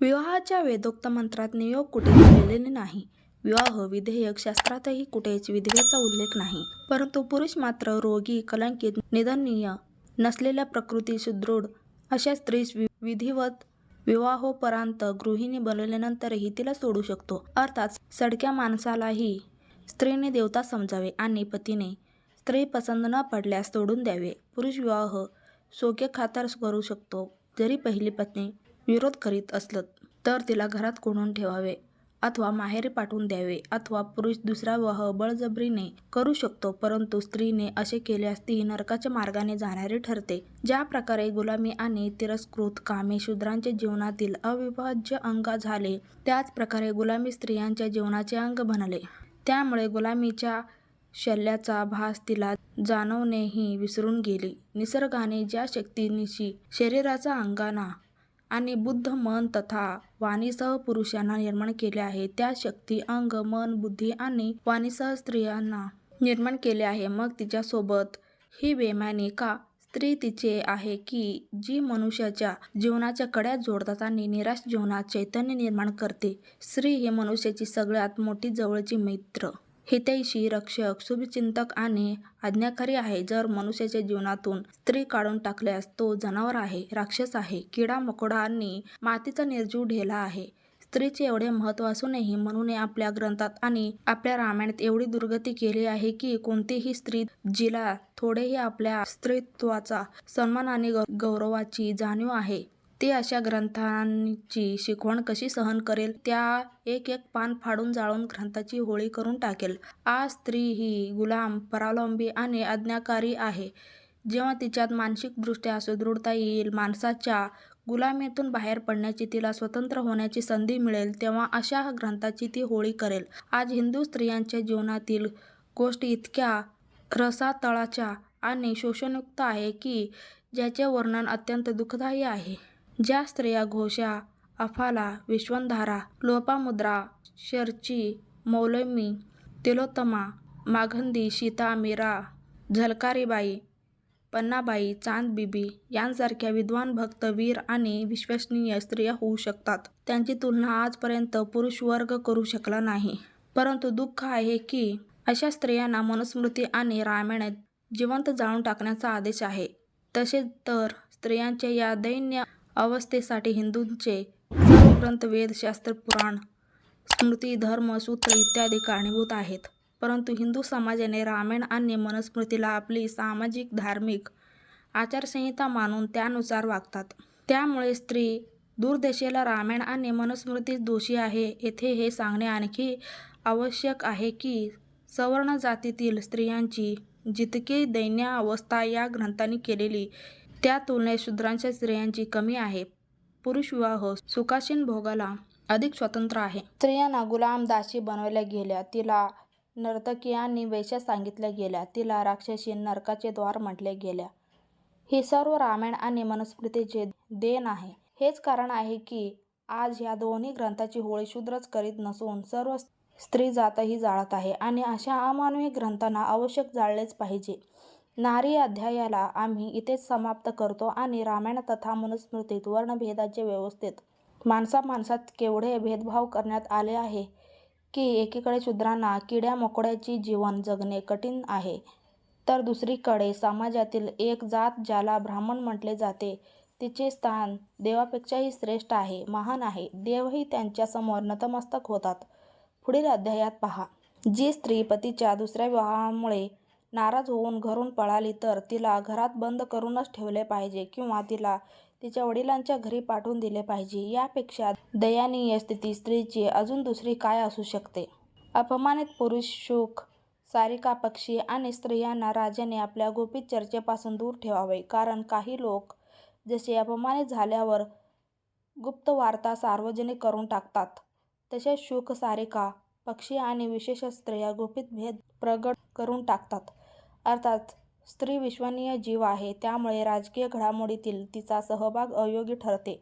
विवाहाच्या वेदोक्त मंत्रात नियोग कुठे दिलेले नाही. विवाह विधेयक शास्त्रातही कुठेच विधवेचा उल्लेख नाही. परंतु पुरुष मात्र रोगी, कलंकित, निंदनीय नसलेल्या प्रकृती सुदृढ अशा स्त्रीस विधिवत विवाहोपरांत गृहिणी बनवल्यानंतरही तिला सोडू शकतो. अर्थात सडक्या माणसालाही स्त्रीने देवता समजावे आणि पतीने स्त्री पसंत न पडल्यास सोडून द्यावे. पुरुष विवाह शोकेखातर करू शकतो. जरी पहिली पत्नी विरोध करीत असलं तर तिला घरात कोंडून ठेवावे अथवा माहेरी पाठवून द्यावे, अथवा पुरुष दुसरा विवाह बळजबरीने करू शकतो. परंतु स्त्रीने असे केल्यास ती नरकाच्या मार्गाने जाणारी ठरते. ज्या प्रकारे गुलामी आणि तिरस्कृत कामे शूद्रांच्या जीवनातील अविभाज्य अंग झाले, त्याच प्रकारे गुलामी स्त्रियांच्या जीवनाचे अंग बनले. त्यामुळे गुलामीच्या शल्याचा भास तिला जाणवणेही विसरून गेली. निसर्गाने ज्या शक्तीनिशी शरीराचा अंगाना आणि बुद्ध, मन तथा वाणीसह पुरुषांना निर्माण केले आहे, त्या शक्ती अंग, मन, बुद्धी आणि वाणीसह स्त्रियांना निर्माण केले आहे. मग तिच्यासोबत ही बेईमानी का? स्त्री तिचे आहे की जी मनुष्याच्या जीवनाच्या कड्या जोडतात आणि निराश जीवनात चैतन्य निर्माण करते. स्त्री ही मनुष्याची सगळ्यात मोठी जवळची मैत्र, हितैषी, रक्षक, शुभचिंतक आणि आज्ञाकारी आहे. जर मनुष्याच्या जीवनातून स्त्री काढून टाकल्यास तो जनावर आहे, राक्षस आहे, किडा मकोडा आणि मातीचा निर्जीव ढेला आहे. स्त्रीचे एवढे महत्त्व असूनही म्हणून आपल्या ग्रंथात आणि आपल्या रामायणात एवढी दुर्गती केली आहे की कोणतीही स्त्री जिला थोडेही आपल्या स्त्रीत्वाचा सन्मान आणि गौरवाची जाणीव आहे, ती अशा ग्रंथांची शिकवण कशी सहन करेल? त्या एक एक पान फाडून जाळून ग्रंथाची होळी करून टाकेल. आज स्त्री ही गुलाम, परावलंबी आणि आज्ञाकारी आहे. जेव्हा तिच्यात मानसिकदृष्ट्या सुदृढता येईल, माणसाच्या गुलामीतून बाहेर पडण्याची, तिला स्वतंत्र होण्याची संधी मिळेल, तेव्हा अशा ग्रंथाची ती होळी करेल. आज हिंदू स्त्रियांच्या जीवनातील गोष्टी इतक्या रसातळाच्या आणि शोषणयुक्त आहे की ज्याचे वर्णन अत्यंत दुःखदायी आहे. ज्या स्त्रिया घोषा, अफाला, विश्वंधारा, लोपामुद्रा, शर्ची, मौलमी, तिलोत्तमा, मागंदी, सीता, मीरा, झलकारीबाई, पन्नाबाई, चांदबिबी यांसारख्या विद्वान, भक्त, वीर आणि विश्वसनीय स्त्रिया होऊ शकतात, त्यांची तुलना आजपर्यंत पुरुषवर्ग करू शकला नाही. परंतु दुःख आहे की अशा स्त्रियांना मनुस्मृती आणि रामायणात जिवंत जाळून टाकण्याचा आदेश आहे. तसे तर स्त्रियांच्या या दैन्य अवस्थेसाठी हिंदूंचे सर्व ग्रंथ, वेद, शास्त्र, पुराण, स्मृती, धर्म, सूत्र इत्यादी कारणीभूत आहेत. परंतु हिंदू समाजाने रामायण आणि मनुस्मृतीला आपली सामाजिक, धार्मिक आचारसंहिता मानून त्यानुसार वागतात. त्यामुळे स्त्री दुर्दशेला रामायण आणि मनुस्मृतीच दोषी आहे. येथे हे सांगणे आणखी आवश्यक आहे की सवर्ण जातीतील स्त्रियांची जितकी दैन्य अवस्था या ग्रंथांनी केलेली, त्या तुलनेत शूद्रांच्या स्त्रियांची कमी आहे. पुरुष विवाह सुखासीन भोगाला अधिक स्वतंत्र आहे. स्त्रियांना गुलाम, दासी बनवल्या गेल्या, तिला नर्तकी आणि वेश्या सांगितल्या गेल्या, तिला राक्षसी, नरकाचे द्वार म्हटले गेल्या. ही सर्व रामायण आणि मनुस्मृतीचे देण आहे. हेच कारण आहे की आज ह्या दोन्ही ग्रंथाची होळी शूद्रच करीत नसून सर्व स्त्रीजातही जाळत आहे आणि अशा अमानवी ग्रंथांना आवश्यक जाळलेच पाहिजे. नारी अध्यायाला आम्ही इथेच समाप्त करतो आणि रामायण तथा मनुस्मृतीत वर्णभेदाच्या व्यवस्थेत माणसामाणसात केवढे भेदभाव करण्यात आले आहे की एकीकडे शूद्रांना किड्या मकोड्याची जीवन जगणे कठीण आहे, तर दुसरीकडे समाजातील एक जात ज्याला ब्राह्मण म्हटले जाते, तिचे स्थान देवापेक्षाही श्रेष्ठ आहे, महान आहे. देवही त्यांच्यासमोर नतमस्तक होतात. पुढील अध्यायात पहा. जी स्त्री पतीच्या दुसऱ्या विवाहामुळे नाराज होऊन घरून पळाली तर तिला घरात बंद करूनच ठेवले पाहिजे किंवा तिला तिच्या वडिलांच्या घरी पाठवून दिले पाहिजे. यापेक्षा दयनीय स्थिती स्त्रीची अजून दुसरी काय असू शकते? अपमानित पुरुष, शुक, सारिका, पक्षी आणि स्त्रियांना राजाने आपल्या गुपित चर्चेपासून दूर ठेवावे. कारण काही लोक जसे अपमानित झाल्यावर गुप्त वार्ता सार्वजनिक करून टाकतात, तसेच शुक, सारिका, पक्षी आणि विशेष स्त्रिया गुपित भेद प्रगट करून टाकतात. अर्थात स्त्री विश्वसनीय जीव आहे, त्यामुळे राजकीय घडामोडीतील तिचा सहभाग अयोग्य ठरते.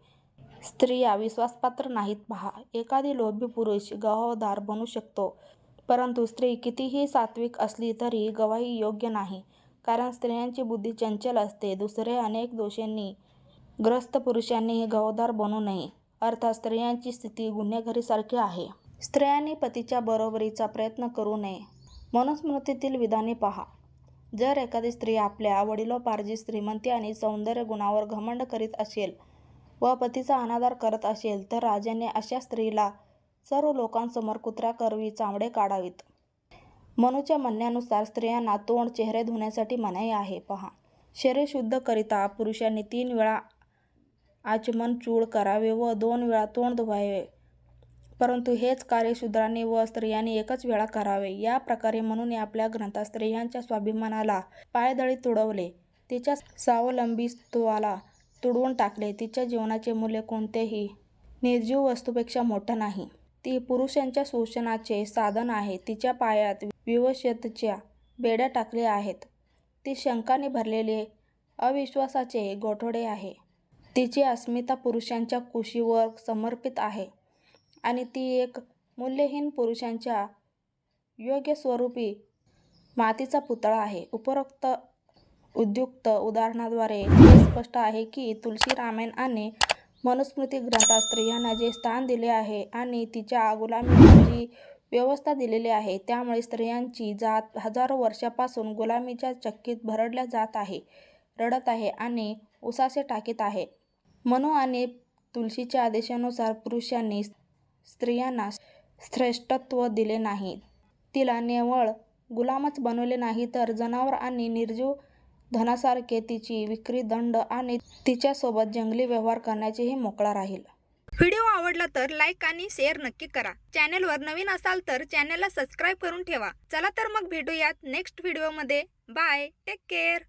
स्त्रिया विश्वासपात्र नाहीत. पहा. एखादी लोभी पुरुष गवाहदार बनू शकतो, परंतु स्त्री कितीही सात्विक असली तरी गवाही योग्य नाही, कारण स्त्रियांची बुद्धी चंचल असते. दुसरे अनेक दोषांनी ग्रस्त पुरुषांनीही गवाहदार बनू नये. अर्थात स्त्रियांची स्थिती गुन्हेगारीसारखी आहे. स्त्रियांनी पतीच्या बरोबरीचा प्रयत्न करू नये. मनुस्मृतीतील विधाने पहा. जर एखादी स्त्री आपल्या वडिलोपार्जित श्रीमंती आणि सौंदर्य गुणावर घमंड करीत असेल व पतीचा अनादर करत असेल तर राजाने अशा स्त्रीला सर्व लोकांसमोर कुत्र्याकरवी चामडे काढावीत. मनूच्या म्हणण्यानुसार स्त्रियांना तोंड चेहरे धुण्यासाठी मनाई आहे. पहा. शरीर शुद्ध करिता पुरुषांनी 3 वेळा आचमन चूळ करावे व 2 वेळा तोंड धुवावे, परंतु हेच कार्य शूद्रांनी व स्त्रियांनी एकच वेळा करावे. या प्रकारे मनूने आपल्या ग्रंथात स्त्रियांच्या स्वाभिमानाला पायदळी तुडवले, तिच्या स्वावलंबित्वाला तुडवून टाकले. तिच्या जीवनाचे मूल्य कोणत्याही निर्जीव वस्तूपेक्षा मोठे नाही. ती पुरुषांच्या शोषणाचे साधन आहे. तिच्या पायात विवशतेच्या बेड्या टाकल्या आहेत. ती शंकांनी भरलेले अविश्वासाचे गोठडे आहे. तिची अस्मिता पुरुषांच्या कुशीवर समर्पित आहे आणि ती एक मूल्यहीन पुरुषांच्या योग्यस्वरूपी मातीचा पुतळा आहे. उपरोक्त उद्युक्त उदाहरणाद्वारे हे स्पष्ट आहे की तुलसी रामायण आणि मनुस्मृती ग्रंथात स्त्रियांना जे स्थान दिले आहे आणि तिच्या गुलामीची जी व्यवस्था दिलेली आहे त्यामुळे स्त्रियांची जात हजारो वर्षांपासून गुलामीच्या चक्कीत भरडल्या जात आहे, रडत आहे आणि उसासे टाकीत आहे. मनू आणि तुलसीच्या आदेशानुसार पुरुषांनी स्त्रियांना श्रेष्ठत्व दिले नाही. तिला नेवळ गुलामच बनवले नाही तर जनावर आणि निर्जीव धनासारखे तिची विक्री, दंड आणि तिच्यासोबत जंगली व्यवहार करण्याचेही मोकळा राहील. व्हिडिओ आवडला तर लाईक आणि शेअर नक्की करा. चॅनेलवर नवीन असाल तर चॅनेलला सबस्क्राईब करून ठेवा. चला तर मग भेटूयात नेक्स्ट व्हिडिओमध्ये. Bye, take care.